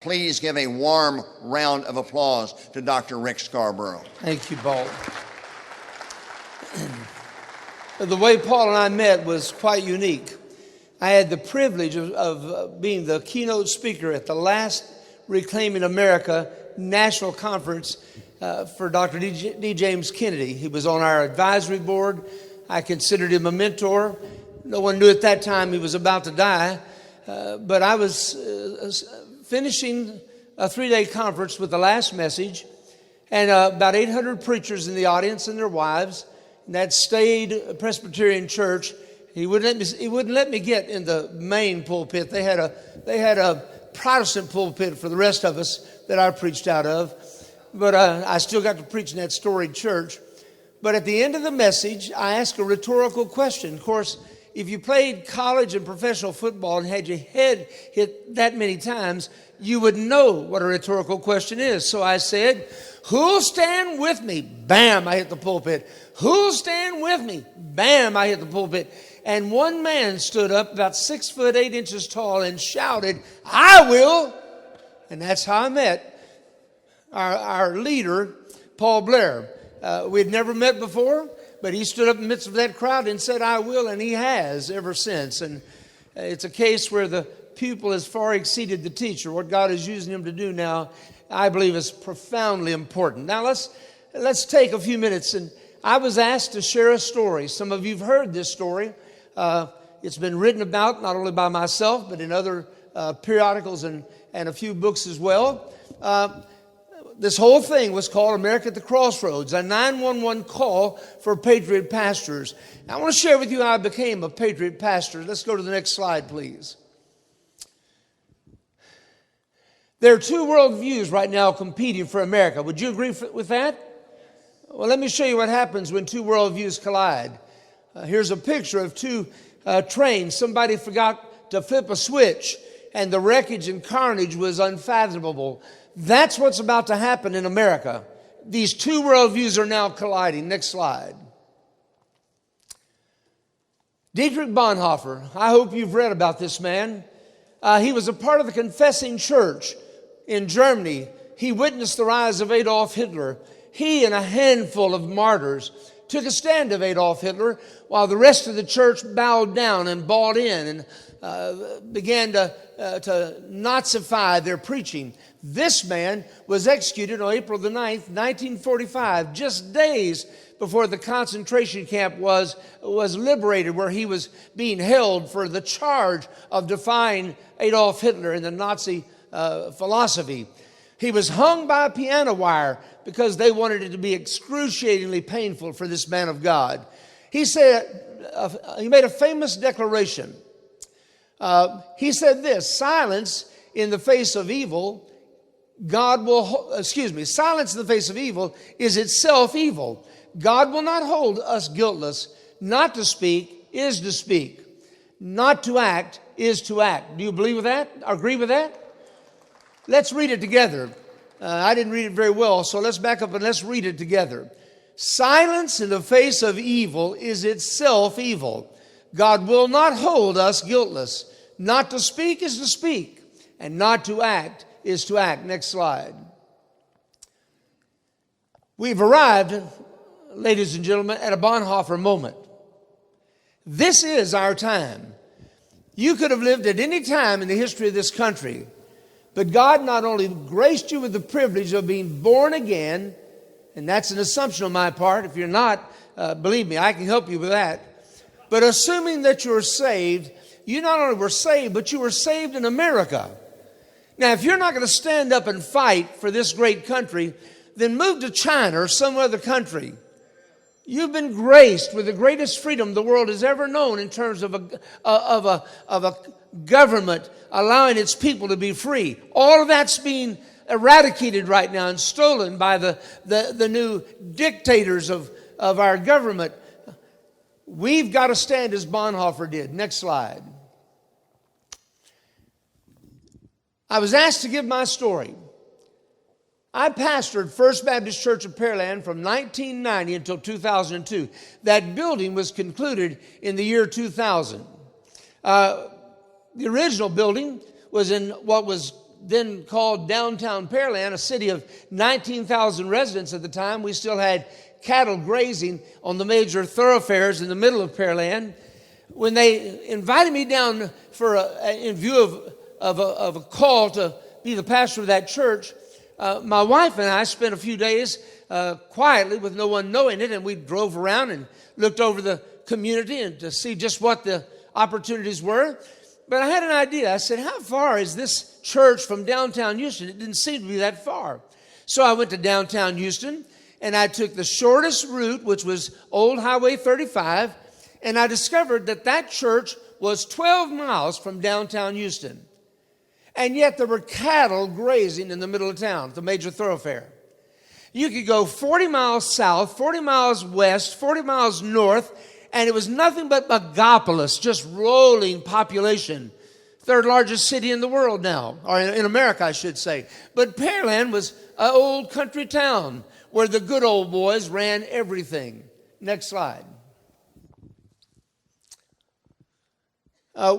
Please give a warm round of applause to Dr. Rick Scarborough. Thank you, Paul. The way Paul and I met was quite unique. I had the privilege of being the keynote speaker at the last Reclaiming America National Conference for Dr. D. James Kennedy. He was on our advisory board. I considered him a mentor. No one knew at that time he was about to die. But I was finishing a 3-day conference with the last message, and about 800 preachers in the audience and their wives in that staid Presbyterian church. He wouldn't let me get in the main pulpit. They had a Protestant pulpit for the rest of us that I preached out of, but I still got to preach in that storied church. But at the end of the message, I asked a rhetorical question. Of course, if you played college and professional football and had your head hit that many times, you would know what a rhetorical question is. So I said, "Who'll stand with me?" Bam, I hit the pulpit. "Who'll stand with me?" Bam, I hit the pulpit. And one man stood up about 6 foot 8 inches tall and shouted, "I will." And that's how I met our leader, Paul Blair. We'd never met before, but he stood up in the midst of that crowd and said, "I will," and he has ever since. And it's a case where the pupil has far exceeded the teacher. What God is using him to do now, I believe, is profoundly important. Now let's take a few minutes, and I was asked to share a story. Some of you have heard this story. It's been written about not only by myself, but in other periodicals and a few books as well. This whole thing was called America at the Crossroads, a 911 call for patriot pastors. I want to share with you how I became a patriot pastor. Let's go to the next slide, please. There are two worldviews right now competing for America. Would you agree with that? Well, let me show you what happens when two worldviews collide. Here's a picture of two trains. Somebody forgot to flip a switch, and the wreckage and carnage was unfathomable. That's what's about to happen in America. These two worldviews are now colliding. Next slide. Dietrich Bonhoeffer. I hope you've read about this man. He was a part of the Confessing Church in Germany. He witnessed the rise of Adolf Hitler. He and a handful of martyrs took a stand of Adolf Hitler while the rest of the church bowed down and bought in and began to Nazify their preaching. This man was executed on April the 9th, 1945, just days before the concentration camp was liberated, where he was being held for the charge of defying Adolf Hitler and the Nazi philosophy. He was hung by a piano wire because they wanted it to be excruciatingly painful for this man of God. He said, he made a famous declaration. He said this: silence in the face of evil, silence in the face of evil is itself evil. God will not hold us guiltless. Not to speak is to speak. Not to act is to act. Do you believe with that? Agree with that? Let's read it together. I didn't read it very well, so let's back up and let's read it together. Silence in the face of evil is itself evil. God will not hold us guiltless. Not to speak is to speak, and not to act is to act. Next slide. We've arrived, ladies and gentlemen, at a Bonhoeffer moment. This is our time. You could have lived at any time in the history of this country, but God not only graced you with the privilege of being born again, and that's an assumption on my part. If you're not, believe me, I can help you with that. But assuming that you're saved, you not only were saved, but you were saved in America. Now, if you're not going to stand up and fight for this great country, then move to China or some other country. You've been graced with the greatest freedom the world has ever known in terms of a government allowing its people to be free. All of that's being eradicated right now and stolen by the new dictators of our government. We've got to stand as Bonhoeffer did. Next slide. I was asked to give my story. I pastored First Baptist Church of Pearland from 1990 until 2002. That building was concluded in the year 2000. The original building was in what was then called downtown Pearland, a city of 19,000 residents at the time. We still had cattle grazing on the major thoroughfares in the middle of Pearland. When they invited me down in view of a call to be the pastor of that church, my wife and I spent a few days quietly with no one knowing it, and we drove around and looked over the community and to see just what the opportunities were. But I had an idea. I said, how far is this church from downtown Houston? It didn't seem to be that far. So I went to downtown Houston, and I took the shortest route, which was Old Highway 35, and I discovered that church was 12 miles from downtown Houston. And yet there were cattle grazing in the middle of town, the major thoroughfare. You could go 40 miles south, 40 miles west, 40 miles north, and it was nothing but megapolis, just rolling population. Third largest city in the world now, or in America, I should say. But Pearland was an old country town where the good old boys ran everything. Next slide.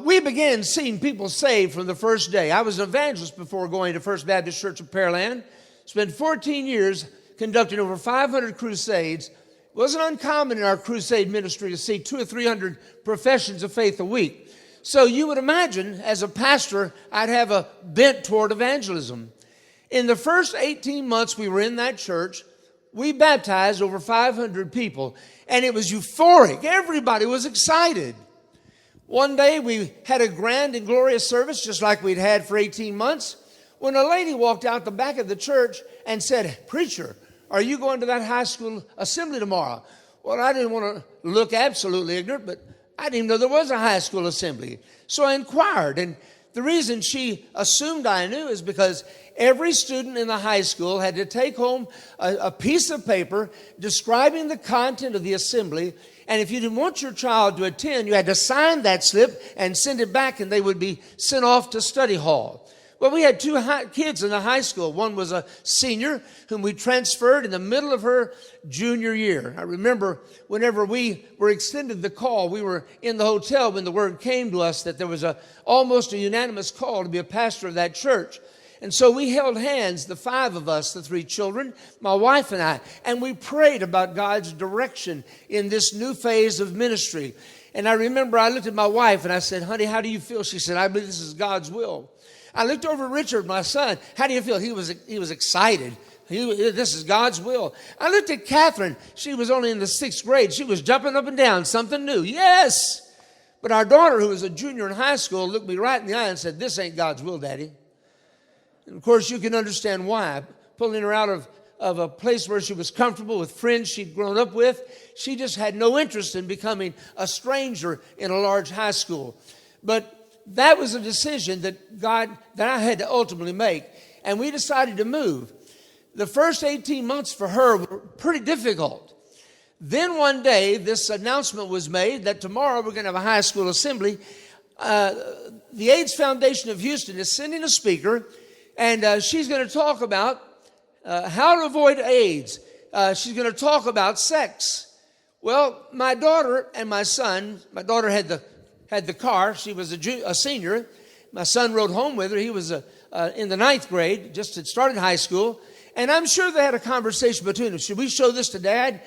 We began seeing people saved from the first day. I was an evangelist before going to First Baptist Church of Pearland. Spent 14 years conducting over 500 crusades. It wasn't uncommon in our crusade ministry to see 200 or 300 professions of faith a week. So you would imagine, as a pastor, I'd have a bent toward evangelism. In the first 18 months we were in that church, we baptized over 500 people, and it was euphoric. Everybody was excited. One day we had a grand and glorious service, just like we'd had for 18 months, when a lady walked out the back of the church and said, "Preacher, are you going to that high school assembly tomorrow?" Well, I didn't want to look absolutely ignorant, but I didn't even know there was a high school assembly. So I inquired, and the reason she assumed I knew is because every student in the high school had to take home a piece of paper describing the content of the assembly. And if you didn't want your child to attend, you had to sign that slip and send it back, and they would be sent off to study hall. Well, we had two kids in the high school. One was a senior whom we transferred in the middle of her junior year. I remember whenever we were extended the call, we were in the hotel when the word came to us that there was almost a unanimous call to be a pastor of that church. And so we held hands, the five of us, the three children, my wife and I, and we prayed about God's direction in this new phase of ministry. And I remember I looked at my wife and I said, "Honey, how do you feel?" She said, "I believe this is God's will." I looked over at Richard, my son. "How do you feel?" He was excited. This is God's will. I looked at Catherine. She was only in the 6th grade. She was jumping up and down, something new. Yes. But our daughter, who was a junior in high school, looked me right in the eye and said, "This ain't God's will, Daddy." And of course, you can understand why. Pulling her out of a place where she was comfortable with friends she'd grown up with, she just had no interest in becoming a stranger in a large high school. But that was a decision that I had to ultimately make. And we decided to move. The first 18 months for her were pretty difficult. Then one day, this announcement was made that tomorrow we're going to have a high school assembly. The AIDS Foundation of Houston is sending a speaker, and she's going to talk about how to avoid AIDS. She's going to talk about sex. Well, my daughter and my son, my daughter had the car. She was a senior. My son rode home with her. He was in the 9th grade, just had started high school. And I'm sure they had a conversation between them. Should we show this to Dad?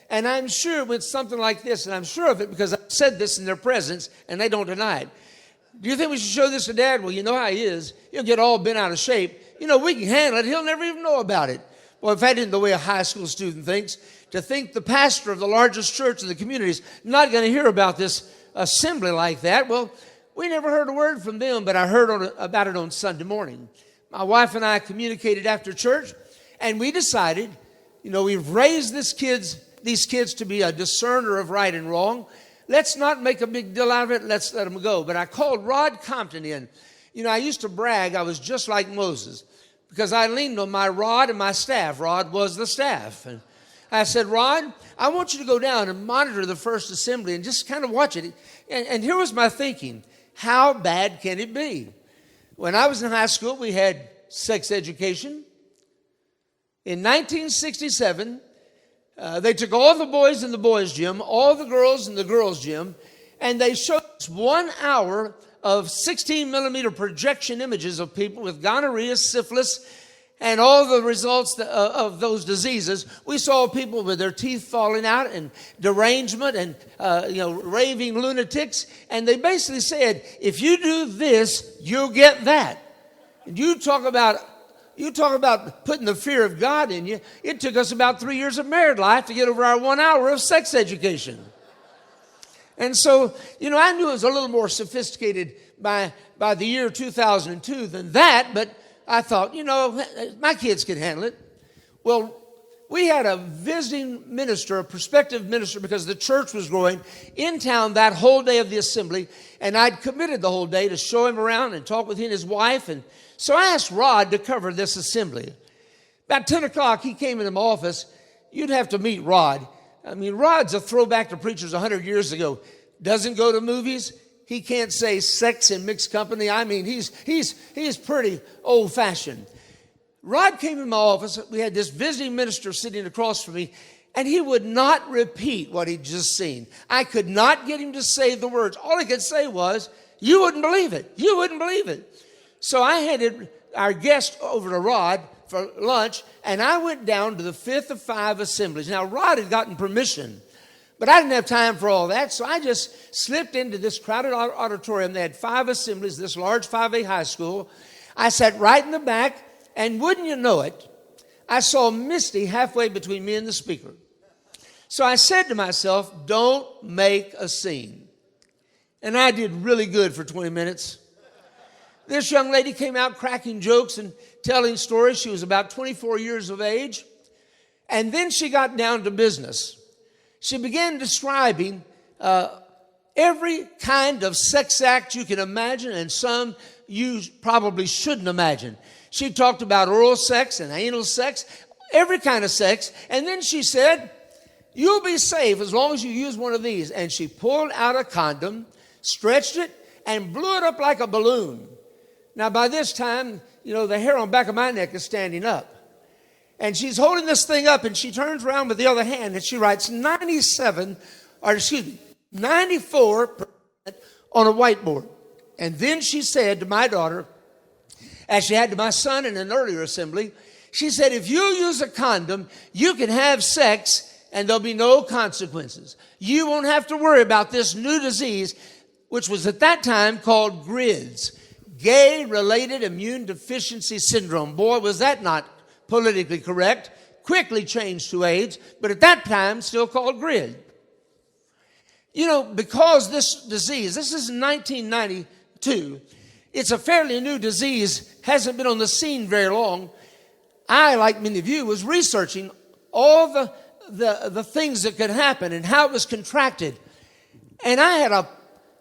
And I'm sure it went something like this. And I'm sure of it because I said this in their presence, and they don't deny it. "Do you think we should show this to Dad?" "Well, you know how he is. He'll get all bent out of shape. You know, we can handle it. He'll never even know about it." Well, if that isn't the way a high school student thinks, to think the pastor of the largest church in the community is not going to hear about this assembly like that. Well, we never heard a word from them, but I heard about it on Sunday morning. My wife and I communicated after church, and we decided, we've raised these kids to be a discerner of right and wrong. Let's not make a big deal out of it. Let's let them go. But I called Rod Compton in. I used to brag I was just like Moses because I leaned on my rod and my staff. Rod was the staff. And I said, "Rod, I want you to go down and monitor the first assembly and just kind of watch it." And here was my thinking. How bad can it be? When I was in high school, we had sex education. In 1967, they took all the boys in the boys' gym, all the girls in the girls' gym, and they showed us 1 hour of 16 millimeter projection images of people with gonorrhea, syphilis, and all the results of those diseases. We saw people with their teeth falling out and derangement and raving lunatics. And they basically said, if you do this, you'll get that. And you talk about putting the fear of God in you. It took us about 3 years of married life to get over our 1 hour of sex education. And so, I knew it was a little more sophisticated by the year 2002 than that, but I thought, my kids can handle it. Well, we had a visiting minister, a prospective minister, because the church was growing in town that whole day of the assembly, and I'd committed the whole day to show him around and talk with he and his wife. And so I asked Rod to cover this assembly. About 10 o'clock, he came into my office. You'd have to meet Rod. Rod's a throwback to preachers 100 years ago. Doesn't go to movies. He can't say sex in mixed company. He's pretty old-fashioned. Rod came in my office. We had this visiting minister sitting across from me, and he would not repeat what he'd just seen. I could not get him to say the words. All he could say was, you wouldn't believe it. You wouldn't believe it. So I handed our guest over to Rod for lunch, and I went down to the 5th of 5 assemblies. Now, Rod had gotten permission, but I didn't have time for all that, so I just slipped into this crowded auditorium. They had 5 assemblies, this large 5A high school. I sat right in the back, and wouldn't you know it, I saw Misty halfway between me and the speaker. So I said to myself, don't make a scene. And I did really good for 20 minutes. This young lady came out cracking jokes and telling stories. She was about 24 years of age. And then she got down to business. She began describing every kind of sex act you can imagine, and some you probably shouldn't imagine. She talked about oral sex and anal sex, every kind of sex. And then she said, you'll be safe as long as you use one of these. And she pulled out a condom, stretched it, and blew it up like a balloon. Now, by this time, the hair on the back of my neck is standing up. And she's holding this thing up, and she turns around with the other hand, and she writes 94% on a whiteboard. And then she said to my daughter, as she had to my son in an earlier assembly, she said, if you use a condom, you can have sex, and there'll be no consequences. You won't have to worry about this new disease, which was at that time called GRIDS, Gay-Related Immune Deficiency Syndrome. Boy, was that not politically correct. Quickly changed to AIDS, but at that time still called GRID. Because this disease, this is 1992, it's a fairly new disease, hasn't been on the scene very long. I, like many of you, was researching all the things that could happen and how it was contracted. And I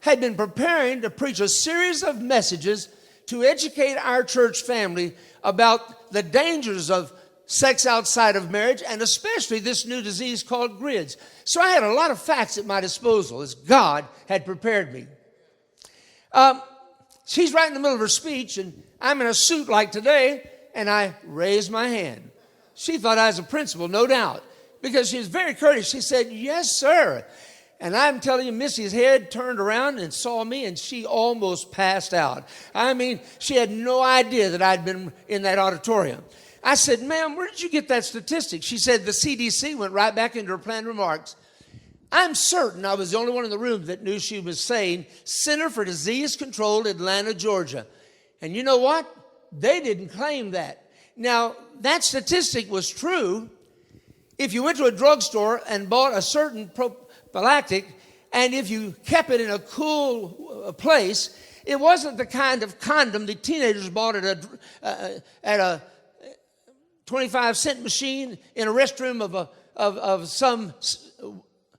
had been preparing to preach a series of messages to educate our church family about the dangers of sex outside of marriage, and especially this new disease called GRIDS. So I had a lot of facts at my disposal as God had prepared me. She's right in the middle of her speech, and I'm in a suit like today, and I raised my hand. She thought I was a principal, no doubt, because she was very courteous. She said, yes, sir. And I'm telling you, Missy's head turned around and saw me, and she almost passed out. She had no idea that I'd been in that auditorium. I said, ma'am, where did you get that statistic? She said the CDC went right back into her planned remarks. I'm certain I was the only one in the room that knew she was saying Center for Disease Control, Atlanta, Georgia. And you know what? They didn't claim that. Now, that statistic was true if you went to a drugstore and bought a certain prophylactic, and if you kept it in a cool place. It wasn't the kind of condom the teenagers bought at a 25-cent machine in a restroom of some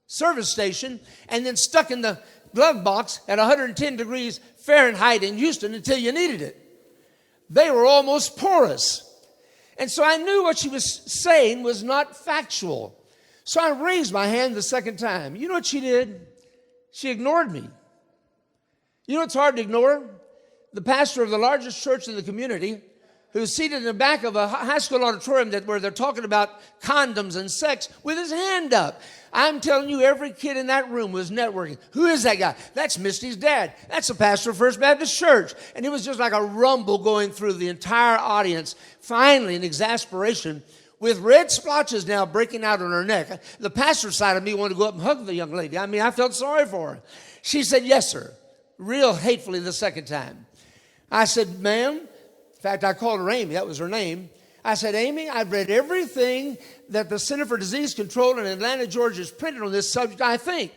service station, and then stuck in the glove box at 110 degrees Fahrenheit in Houston until you needed it. They were almost porous. And so I knew what she was saying was not factual. So I raised my hand the second time. You know what she did? She ignored me. You know what's hard to ignore? The pastor of the largest church in the community, who's seated in the back of a high school auditorium where they're talking about condoms and sex with his hand up. I'm telling you, every kid in that room was networking. Who is that guy? That's Misty's dad. That's the pastor of First Baptist Church. And it was just like a rumble going through the entire audience. Finally, in exasperation, with red splotches now breaking out on her neck, the pastor's side of me wanted to go up and hug the young lady. I mean, I felt sorry for her. She said, yes, sir, real hatefully the second time. I said, ma'am, in fact, I called her Amy. That was her name. I said, Amy, I've read everything that the Center for Disease Control in Atlanta, Georgia has printed on this subject, I think.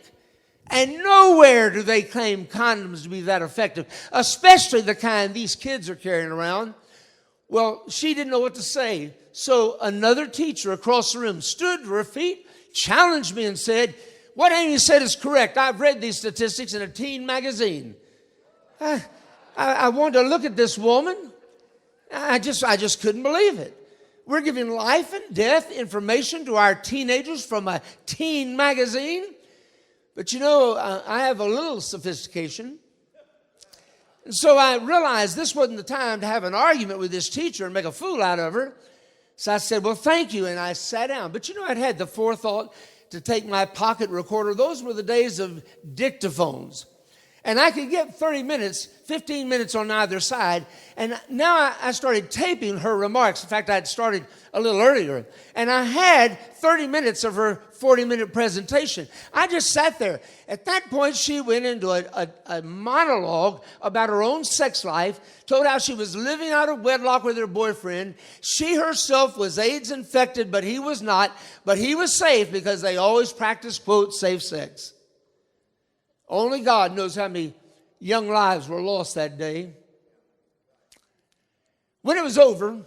And nowhere do they claim condoms to be that effective, especially the kind these kids are carrying around. Well, she didn't know what to say. So another teacher across the room stood to her feet, challenged me and said, what Amy said is correct. I've read these statistics in a teen magazine. I wanted to look at this woman. I just couldn't believe it. We're giving life and death information to our teenagers from a teen magazine. But you know, I have a little sophistication. And so I realized this wasn't the time to have an argument with this teacher and make a fool out of her. So I said, well, thank you. And I sat down. But you know, I'd had the forethought to take my pocket recorder. Those were the days of dictaphones. And I could get 30 minutes, 15 minutes on either side. And now I started taping her remarks. In fact, I had started a little earlier. And I had 30 minutes of her 40-minute presentation. I just sat there. At that point, she went into a monologue about her own sex life, told how she was living out of wedlock with her boyfriend. She herself was AIDS infected, but he was not. But he was safe because they always practiced, quote, safe sex. Only God knows how many young lives were lost that day. When it was over,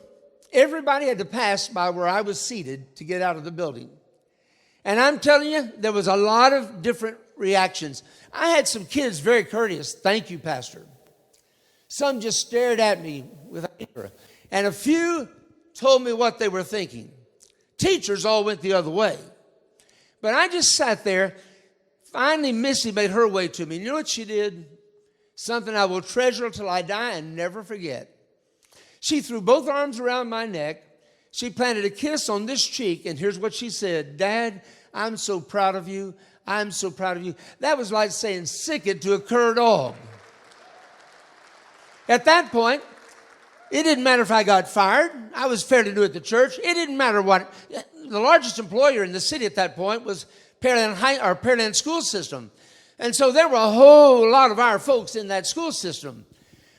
everybody had to pass by where I was seated to get out of the building. And I'm telling you, there was a lot of different reactions. I had some kids very courteous. Thank you, Pastor. Some just stared at me with anger. And a few told me what they were thinking. Teachers all went the other way. But I just sat there. Finally, Missy made her way to me. You know what she did? Something I will treasure till I die and never forget. She threw both arms around my neck. She planted a kiss on this cheek, and here's what she said. Dad, I'm so proud of you. I'm so proud of you. That was like saying sick it to a cur dog. At that point, it didn't matter if I got fired. I was fairly new at the church. It didn't matter what. The largest employer in the city at that point was Pearland school system. And so there were a whole lot of our folks in that school system.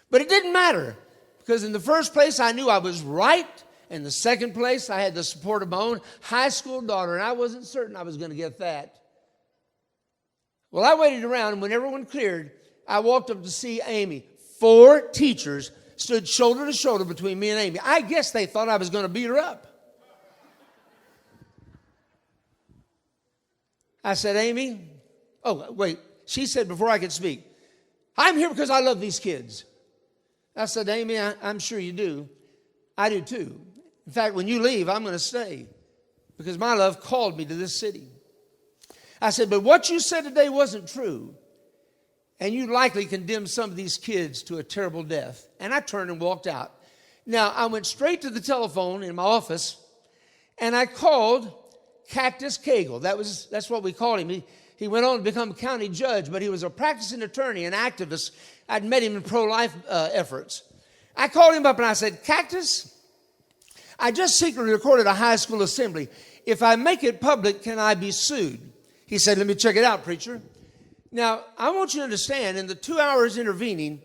But it didn't matter, because in the first place, I knew I was right. In the second place, I had the support of my own high school daughter, and I wasn't certain I was going to get that. Well, I waited around, and when everyone cleared, I walked up to see Amy. 4 teachers stood shoulder to shoulder between me and Amy. I guess they thought I was going to beat her up. I said, Amy, oh, wait. She said before I could speak, I'm here because I love these kids. I said, Amy, I'm sure you do. I do too. In fact, when you leave, I'm going to stay because my love called me to this city. I said, but what you said today wasn't true. And you likely condemned some of these kids to a terrible death. And I turned and walked out. Now, I went straight to the telephone in my office and I called Cactus Cagle. That's what we called him. He went on to become a county judge, but he was a practicing attorney and activist. I'd met him in pro-life efforts. I called him up and I said, Cactus, I just secretly recorded a high school assembly. If I make it public, can I be sued? He said, let me check it out, preacher. Now, I want you to understand, in the 2 hours intervening,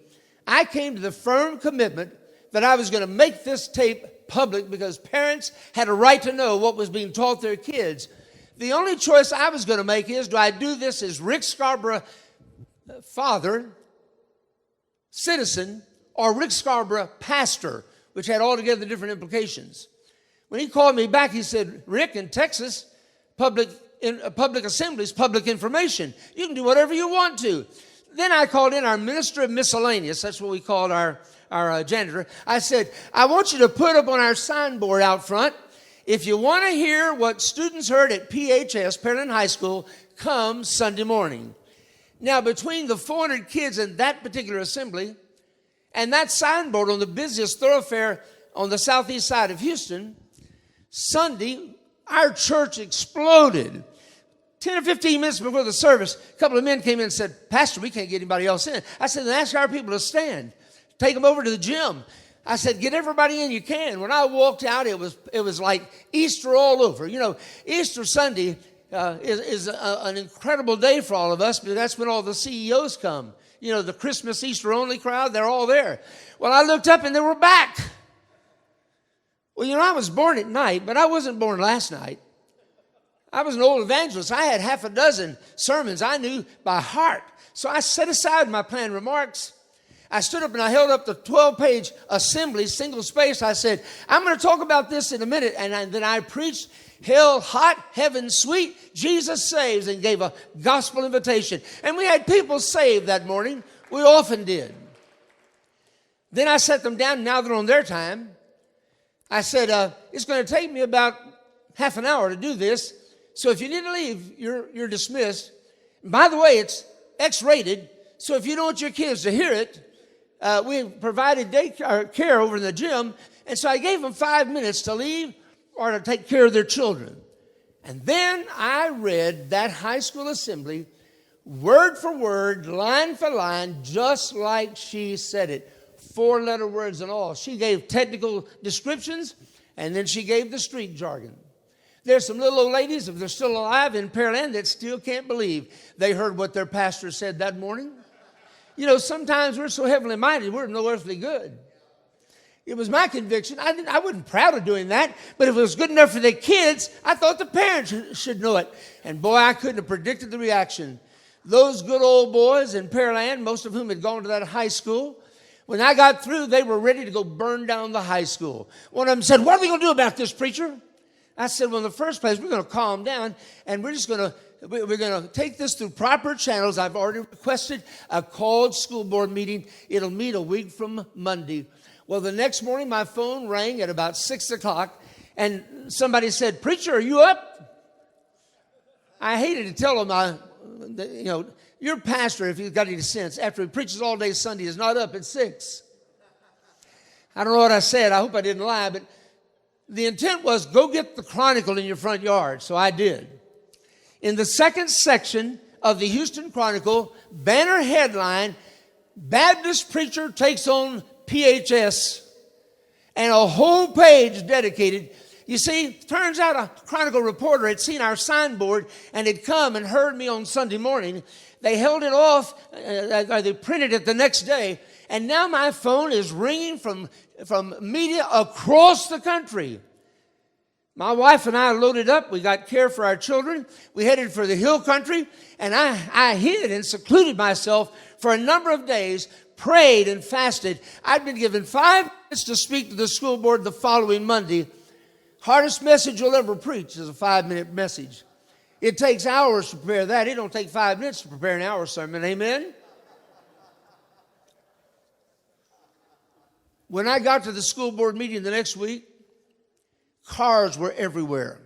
I came to the firm commitment that I was going to make this tape public because parents had a right to know what was being taught their kids. The only choice I was going to make is, do I do this as Rick Scarborough, father, citizen, or Rick Scarborough, pastor, which had altogether different implications. When he called me back, he said, Rick, in Texas, public assemblies, public information. You can do whatever you want to. Then I called in our minister of miscellaneous. That's what we called our janitor. I said, I want you to put up on our signboard out front, if you want to hear what students heard at PHS, Pearland High School, come Sunday morning. Now, between the 400 kids in that particular assembly and that signboard on the busiest thoroughfare on the southeast side of Houston. Sunday, our church exploded. 10 or 15 minutes before the service, a couple of men came in and said, "Pastor, we can't get anybody else in." I said, "Then ask our people to stand. Take them over to the gym." I said, "Get everybody in you can." When I walked out, it was like Easter all over. You know, Easter Sunday is an incredible day for all of us, because that's when all the CEOs come. You know, the Christmas, Easter only crowd, they're all there. Well, I looked up and they were back. Well, you know, I was born at night, but I wasn't born last night. I was an old evangelist. I had half a dozen sermons I knew by heart. So I set aside my planned remarks. I stood up and I held up the 12-page assembly, single space. I said, "I'm going to talk about this in a minute." And then I preached, "Hell hot, heaven sweet, Jesus saves," and gave a gospel invitation. And we had people saved that morning. We often did. Then I set them down. Now they're on their time. I said, "It's going to take me about half an hour to do this. So if you need to leave, you're dismissed. By the way, it's X-rated. So if you don't want your kids to hear it, we provided daycare care over in the gym." And so I gave them 5 minutes to leave or to take care of their children. And then I read that high school assembly, word for word, line for line, just like she said it. 4-letter words and all. She gave technical descriptions, and then she gave the street jargon. There's some little old ladies, if they're still alive in Pearland, that still can't believe they heard what their pastor said that morning. You know, sometimes we're so heavenly minded, we're no earthly good. It was my conviction. I wasn't proud of doing that, but if it was good enough for the kids, I thought the parents should know it. And boy, I couldn't have predicted the reaction. Those good old boys in Pearland, most of whom had gone to that high school, when I got through, they were ready to go burn down the high school. One of them said, "What are we going to do about this, preacher?" I said, "Well, in the first place, we're going to calm down, and we're going to take this through proper channels. I've already requested a called school board meeting. It'll meet a week from Monday." Well, the next morning, my phone rang at about 6 o'clock, and somebody said, "Preacher, are you up?" I hated to tell them, your pastor, if you've got any sense, after he preaches all day Sunday, is not up at 6. I don't know what I said. I hope I didn't lie, but the intent was, go get the Chronicle in your front yard. So I did. In the second section of the Houston Chronicle, banner headline, "Baptist Preacher Takes on PHS," and a whole page dedicated. You see, turns out a Chronicle reporter had seen our signboard and had come and heard me on Sunday morning. They held it off, they printed it the next day, and now my phone is ringing from media across the country. My wife and I loaded up. We got care for our children. We headed for the hill country, and I hid and secluded myself for a number of days, prayed and fasted. I'd been given 5 minutes to speak to the school board the following Monday. Hardest message you'll ever preach is a 5-minute message. It takes hours to prepare that. It don't take 5 minutes to prepare an hour sermon. Amen? When I got to the school board meeting the next week, cars were everywhere.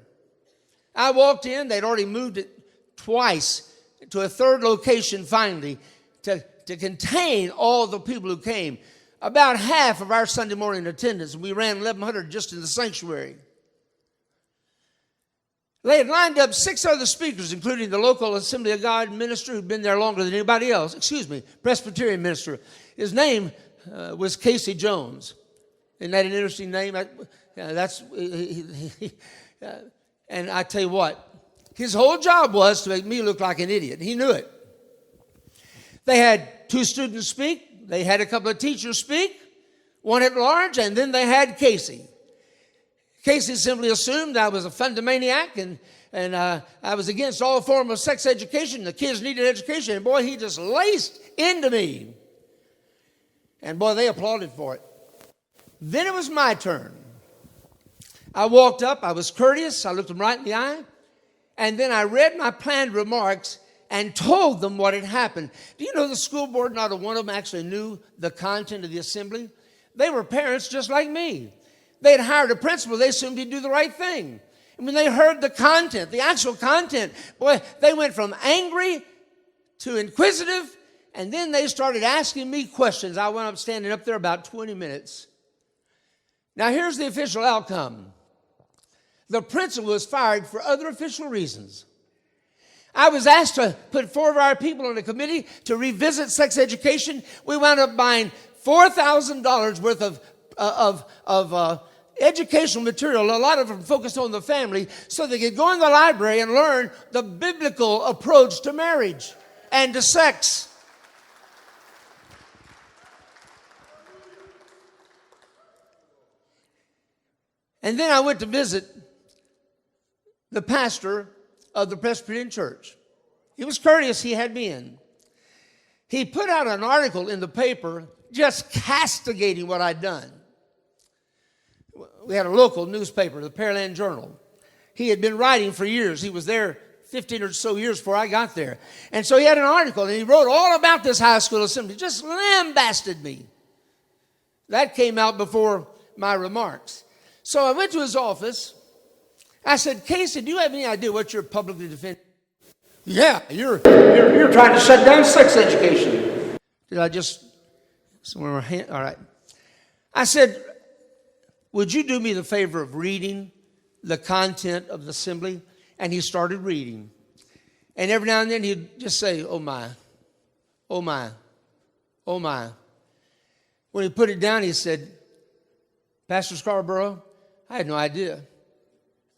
I walked in. They'd already moved it twice to a third location finally to contain all the people who came. About half of our Sunday morning attendance. We ran 1,100 just in the sanctuary. They had lined up 6 other speakers, including the local Assembly of God minister who'd been there longer than anybody else. Presbyterian minister. His name was Casey Jones. Isn't that an interesting name? And I tell you what, his whole job was to make me look like an idiot. He knew it. They had 2 students speak. They had a couple of teachers speak, one at large, and then they had Casey. Casey simply assumed I was a fundamaniac and I was against all form of sex education. The kids needed education. And boy, he just laced into me. And boy, they applauded for it. Then it was my turn. I walked up. I was courteous. I looked them right in the eye. And then I read my planned remarks and told them what had happened. Do you know the school board, not a one of them actually knew the content of the assembly? They were parents just like me. They had hired a principal. They assumed he'd do the right thing. And when they heard the content, the actual content, boy, they went from angry to inquisitive, and then they started asking me questions. I wound up standing up there about 20 minutes. Now, here's the official outcome. The principal was fired for other official reasons. I was asked to put 4 of our people on a committee to revisit sex education. We wound up buying $4,000 worth of educational material, a lot of them focused on the family, so they could go in the library and learn the biblical approach to marriage and to sex. And then I went to visit the pastor of the Presbyterian Church. He was courteous. He had me in. He put out an article in the paper just castigating what I'd done. We had a local newspaper, the Pearland Journal. He had been writing for years. He was there 15 or so years before I got there. And so he had an article, and he wrote all about this high school assembly, just lambasted me. That came out before my remarks. So I went to his office. I said, Casey, do you have any idea what you're publicly defending? Yeah, you're trying to shut down sex education. Did I just, somewhere my hand, all right. I said, would you do me the favor of reading the content of the assembly? And he started reading. And every now and then he'd just say, oh my, oh my, oh my. When he put it down, he said, Pastor Scarborough, I had no idea.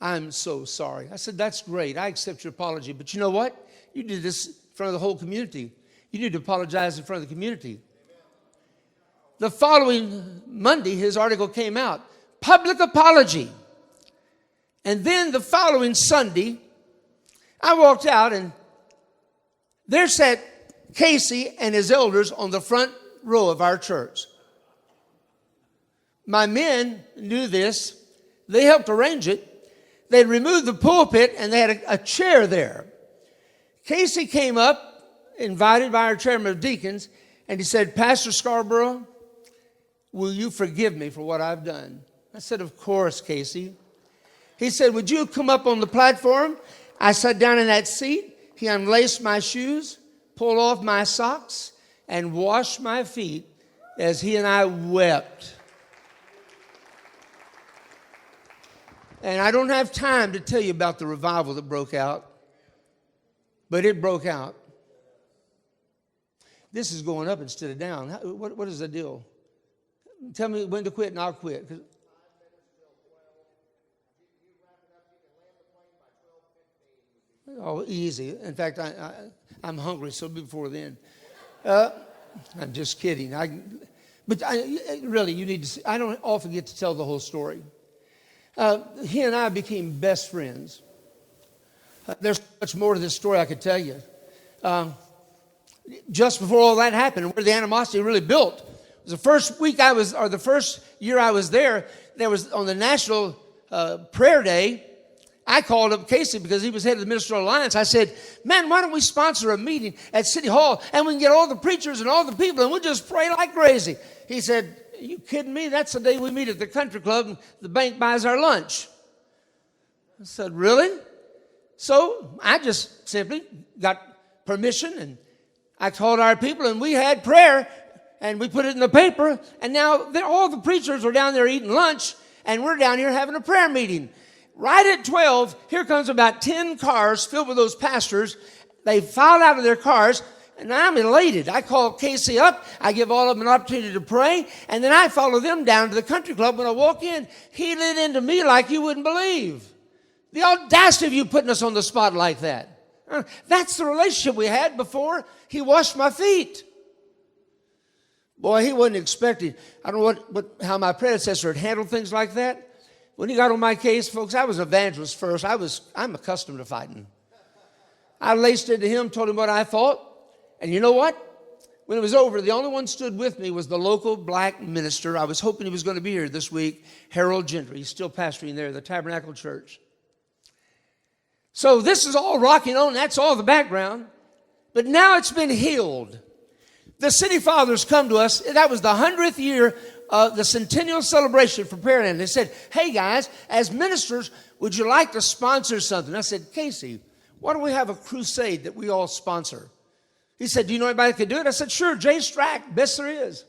I'm so sorry. I said, that's great. I accept your apology. But you know what? You did this in front of the whole community. You need to apologize in front of the community. The following Monday, his article came out. Public apology. And then the following Sunday, I walked out and there sat Casey and his elders on the front row of our church. My men knew this. They helped arrange it. They'd removed the pulpit and they had a chair there. Casey came up, invited by our chairman of deacons, and he said, Pastor Scarborough, will you forgive me for what I've done? I said, of course, Casey. He said, would you come up on the platform? I sat down in that seat. He unlaced my shoes, pulled off my socks, and washed my feet as he and I wept. And I don't have time to tell you about the revival that broke out, but it broke out. This is going up instead of down. What is the deal? Tell me when to quit and I'll quit. Oh, easy. In fact, I'm hungry, so before then. I'm just kidding. Really, you need to see. I don't often get to tell the whole story. He and I became best friends. There's much more to this story I could tell you. Just before all that happened, where the animosity really built, it was the first week the first year I was there was on the National Prayer Day. I called up Casey because he was head of the Ministerial Alliance. I said, man, why don't we sponsor a meeting at City Hall and we can get all the preachers and all the people and we'll just pray like crazy. He said, are you kidding me? That's the day we meet at the country club and the bank buys our lunch. I said, really? So I just simply got permission and I called our people and we had prayer and we put it in the paper. And now all the preachers are down there eating lunch and we're down here having a prayer meeting. Right at 12, here comes about 10 cars filled with those pastors. They filed out of their cars, and I'm elated. I call Casey up. I give all of them an opportunity to pray, and then I follow them down to the country club. When I walk in, he lit into me like you wouldn't believe. The audacity of you putting us on the spot like that. That's the relationship we had before he washed my feet. Boy, he wasn't expecting. I don't know how my predecessor had handled things like that. When he got on my case, folks, I was an evangelist first. I'm accustomed to fighting. I laced into him, told him what I thought. And you know what? When it was over, the only one stood with me was the local black minister. I was hoping he was going to be here this week, Harold Gentry. He's still pastoring there, the Tabernacle Church. So this is all rocking on. That's all the background. But now it's been healed. The city fathers come to us. That was the 100th year the centennial celebration for Pearland. They said, hey guys, as ministers, would you like to sponsor something? I said, Casey, why don't we have a crusade that we all sponsor? He said, do you know anybody that could do it? I said, sure, Jay Strack, best there is.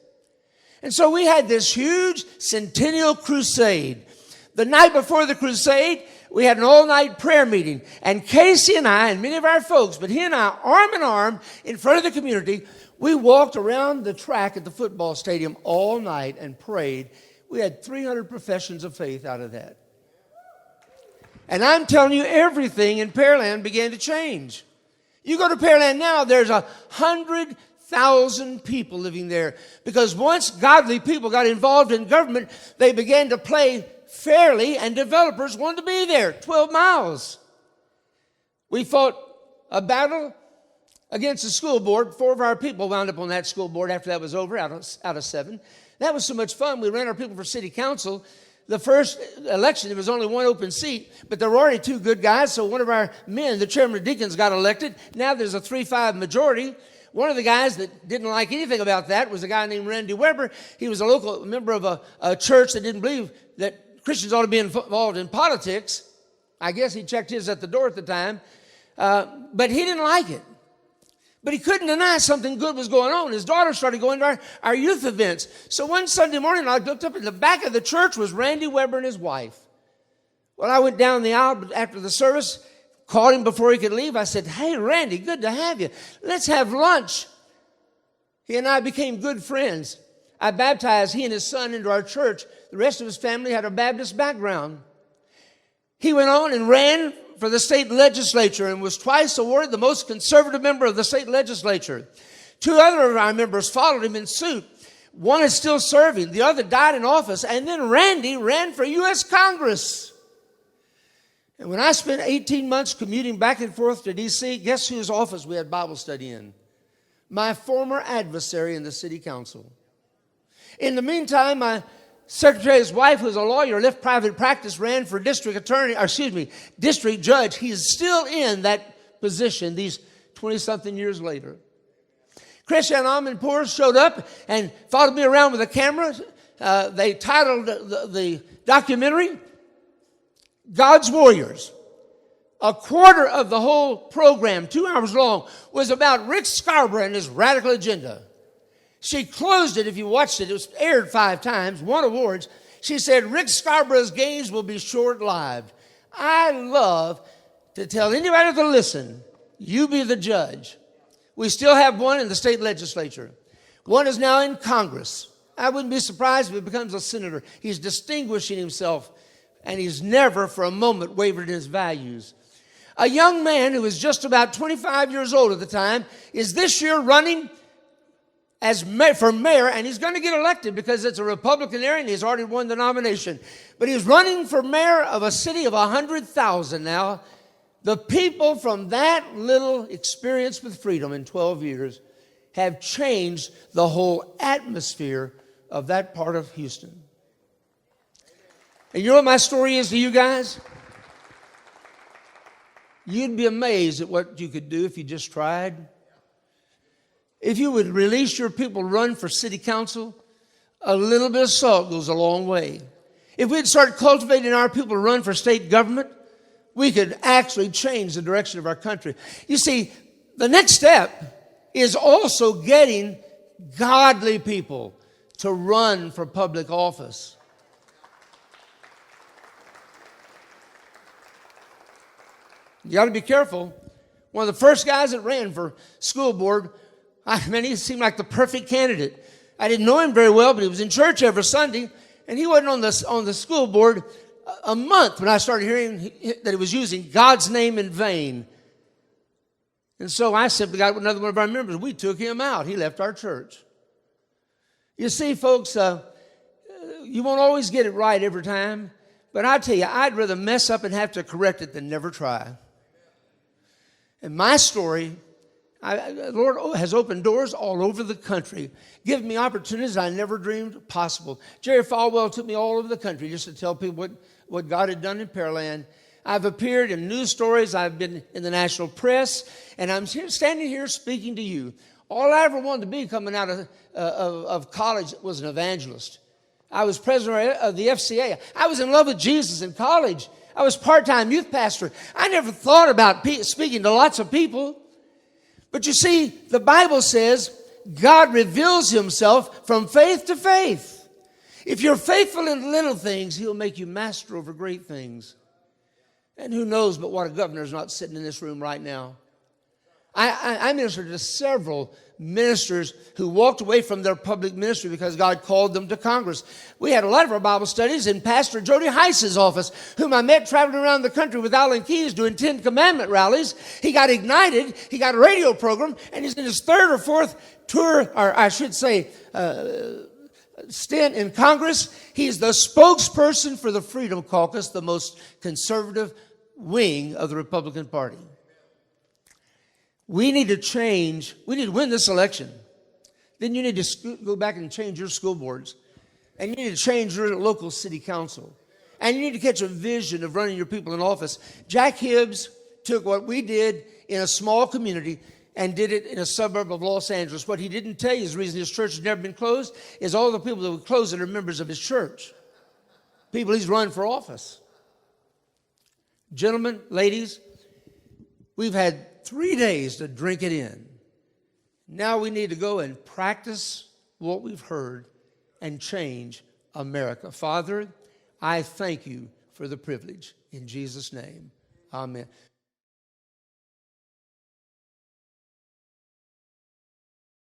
And so we had this huge centennial crusade. The night before the crusade, we had an all-night prayer meeting. And Casey and I, and many of our folks, but he and I, arm in arm, in front of the community, we walked around the track at the football stadium all night and prayed. We had 300 professions of faith out of that. And I'm telling you, everything in Pearland began to change. You go to Pearland now, there's 100,000 people living there. Because once godly people got involved in government, they began to play fairly, and developers wanted to be there, 12 miles. We fought a battle against the school board. 4 of our people wound up on that school board after that was over, out of 7. That was so much fun. We ran our people for city council. The first election, there was only 1 open seat, but there were already 2 good guys, so one of our men, the chairman of deacons, got elected. Now there's a 3-5 majority. One of the guys that didn't like anything about that was a guy named Randy Weber. He was a local member of a church that didn't believe that Christians ought to be involved in politics. I guess he checked his at the door at the time, but he didn't like it. But he couldn't deny something good was going on. His daughter started going to our youth events. So one Sunday morning, I looked up in the back of the church was Randy Weber and his wife. Well, I went down the aisle after the service, called him before he could leave. I said, "Hey, Randy, good to have you. Let's have lunch." He and I became good friends. I baptized he and his son into our church. The rest of his family had a Baptist background. He went on and ran for the state legislature and was twice awarded the most conservative member of the state legislature. 2 other of our members followed him in suit. One is still serving. The other died in office. And then Randy ran for U.S. Congress. And when I spent 18 months commuting back and forth to D.C., guess whose office we had Bible study in? My former adversary in the city council. In the meantime, my secretary's wife, who's a lawyer, left private practice, ran for district judge. He's still in that position these 20-something years later. Christian Amanpour showed up and followed me around with a camera. They titled the documentary, God's Warriors. A quarter of the whole program, 2 hours long, was about Rick Scarborough and his radical agenda. She closed it, if you watched it, it was aired 5 times, won awards. She said, Rick Scarborough's games will be short-lived. I love to tell anybody to listen, you be the judge. We still have one in the state legislature. One is now in Congress. I wouldn't be surprised if he becomes a senator. He's distinguishing himself, and he's never for a moment wavered in his values. A young man who was just about 25 years old at the time is this year running for mayor, and he's going to get elected because it's a Republican area and he's already won the nomination. But he's running for mayor of a city of 100,000 now. The people from that little experience with freedom in 12 years have changed the whole atmosphere of that part of Houston. And you know what my story is to you guys? You'd be amazed at what you could do if you just tried. If you would release your people to run for city council, a little bit of salt goes a long way. If we'd start cultivating our people to run for state government, we could actually change the direction of our country. You see, the next step is also getting godly people to run for public office. You got to be careful. One of the first guys that ran for school board, he seemed like the perfect candidate. I didn't know him very well, but he was in church every Sunday, and he wasn't on the school board a month when I started hearing that he was using God's name in vain. And so I simply got another one of our members. We took him out. He left our church. You see, folks, you won't always get it right every time, but I tell you, I'd rather mess up and have to correct it than never try. And my story, the Lord has opened doors all over the country, given me opportunities I never dreamed possible. Jerry Falwell took me all over the country just to tell people what God had done in Pearland. I've appeared in news stories. I've been in the national press, and I'm standing here speaking to you. All I ever wanted to be coming out of college was an evangelist. I was president of the FCA. I was in love with Jesus in college. I was part-time youth pastor. I never thought about speaking to lots of people. But you see, the Bible says God reveals himself from faith to faith. If you're faithful in little things, he'll make you master over great things. And who knows but what a governor's not sitting in this room right now. I ministered to several ministers who walked away from their public ministry because God called them to Congress. We had a lot of our Bible studies in Pastor Jody Heiss's office, whom I met traveling around the country with Alan Keyes doing 10 Commandment rallies. He got ignited, he got a radio program, and he's in his third or fourth tour, or I should say, stint in Congress. He's the spokesperson for the Freedom Caucus, the most conservative wing of the Republican Party. We need to change. We need to win this election. Then you need to go back and change your school boards. And you need to change your local city council. And you need to catch a vision of running your people in office. Jack Hibbs took what we did in a small community and did it in a suburb of Los Angeles. What he didn't tell you is the reason his church has never been closed is all the people that were closed are members of his church. People he's run for office. Gentlemen, ladies, we've had 3 days to drink it in. Now we need to go and practice what we've heard and change America. Father, I thank you for the privilege. In Jesus' name, amen.